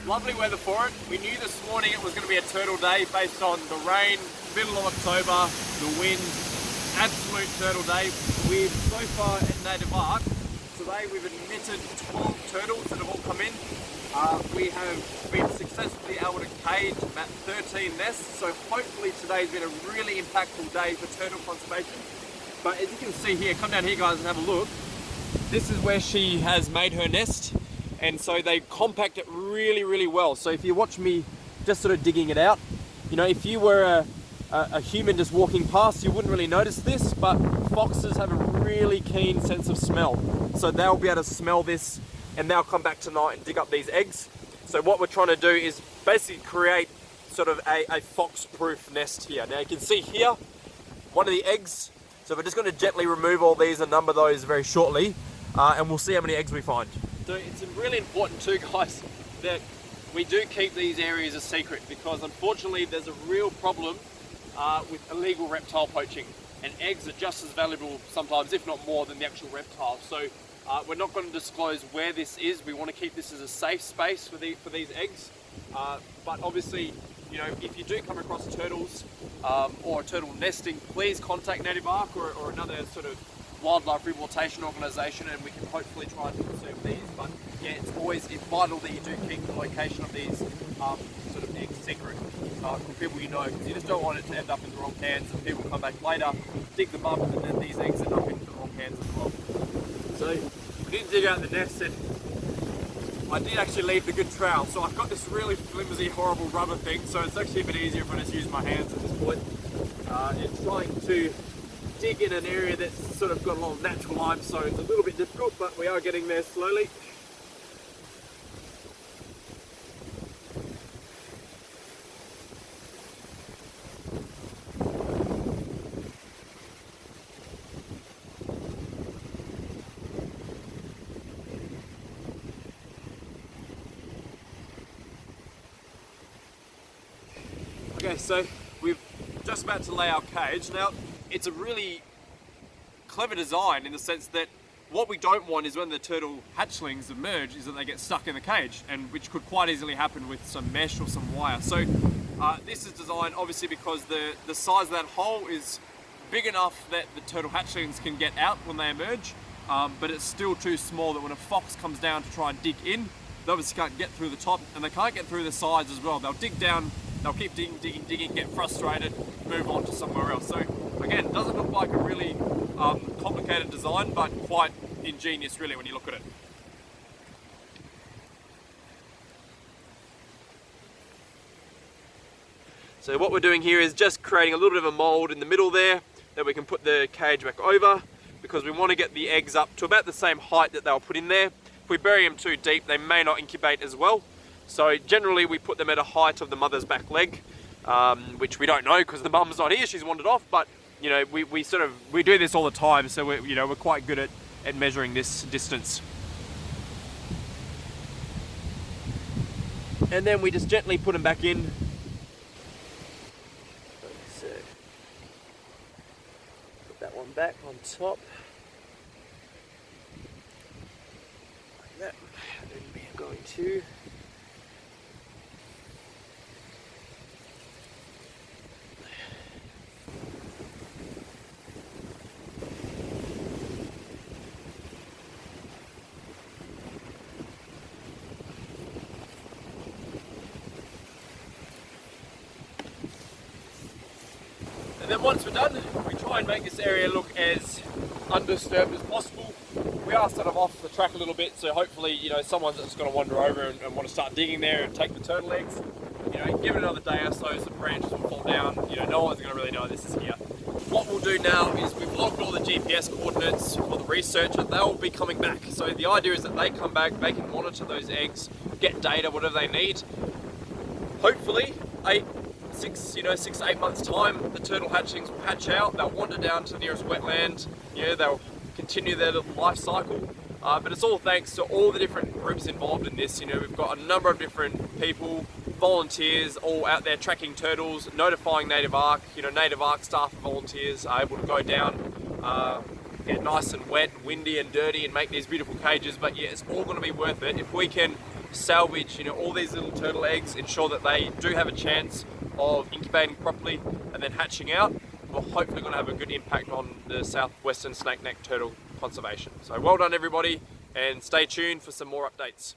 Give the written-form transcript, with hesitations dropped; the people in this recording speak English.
Lovely weather for it. We knew this morning it was going to be a turtle day based on the rain, middle of October, the wind, absolute turtle day. We've so far in Native Ark, today we've admitted 12 turtles that have all come in. We have been successfully able to cage about 13 nests, so hopefully today's been a really impactful day for turtle conservation. But as you can see here, come down here guys and have a look. This is where she has made her nest. And so they compact it really, really well. So if you watch me just sort of digging it out, you know, if you were a human just walking past, you wouldn't really notice this, but foxes have a really keen sense of smell. So they'll be able to smell this and they'll come back tonight and dig up these eggs. So what we're trying to do is basically create sort of a fox-proof nest here. Now you can see here, one of the eggs. So we're just going to gently remove all these and number those very shortly, and we'll see how many eggs we find. So it's really important too, guys, that we do keep these areas a secret, because unfortunately there's a real problem with illegal reptile poaching, and eggs are just as valuable sometimes, if not more, than the actual reptile. So we're not going to disclose where this is. We want to keep this as a safe space for these eggs. But obviously, you know, if you do come across turtles or turtle nesting, please contact Native Ark or another sort of wildlife rehabilitation organisation, and we can hopefully try to conserve these. But yeah, it's vital that you do keep the location of these sort of eggs secret from people you know, because you just don't want it to end up in the wrong hands and people come back later, dig them up, and then these eggs end up in the wrong hands as well. So we did dig out the nest, and I did actually leave the good trowel. So I've got this really flimsy, horrible rubber thing, so it's actually a bit easier if I just use my hands at this point. And trying to dig in an area that's sort of got a lot of natural limestone. It's a little bit difficult, but we are getting there slowly. Okay, so we're just about to lay our cage. Now, it's a really clever design in the sense that what we don't want is when the turtle hatchlings emerge is that they get stuck in the cage, and which could quite easily happen with some mesh or some wire. So this is designed obviously because the size of that hole is big enough that the turtle hatchlings can get out when they emerge, but it's still too small that when a fox comes down to try and dig in, they obviously can't get through the top, and they can't get through the sides as well. They'll dig down, they'll keep digging, get frustrated, move on to somewhere else. So again, it doesn't look like a really complicated design, but quite ingenious really when you look at it. So what we're doing here is just creating a little bit of a mold in the middle there that we can put the cage back over, because we want to get the eggs up to about the same height that they'll put in there. If we bury them too deep, they may not incubate as well. So generally we put them at a height of the mother's back leg, which we don't know because the mum's not here, she's wandered off, but you know, we do this all the time, so we're quite good at measuring this distance. And then we just gently put them back in. So put that one back on top. Like that. And then we are going to then once we're done, we try and make this area look as undisturbed as possible. We are sort of off the track a little bit, so hopefully, you know, someone's just going to wander over and want to start digging there and take the turtle eggs. You know, give it another day or so, some branches will fall down. You know, no one's going to really know this is here. What we'll do now is we've logged all the GPS coordinates for the researcher. They'll be coming back. So the idea is that they come back, they can monitor those eggs, get data, whatever they need. Hopefully, 6 to 8 months time, the turtle hatchlings will hatch out. They'll wander down to the nearest wetland. They'll continue their life cycle. But it's all thanks to all the different groups involved in this. We've got a number of different people, volunteers, all out there tracking turtles, notifying Native Ark. Native Ark staff and volunteers are able to go down, get nice and wet, windy and dirty, and make these beautiful cages. But yeah, it's all going to be worth it if we can salvage, all these little turtle eggs, ensure that they do have a chance of incubating properly and then hatching out. We're hopefully going to have a good impact on the southwestern snake-necked turtle conservation. So well done everybody, and stay tuned for some more updates.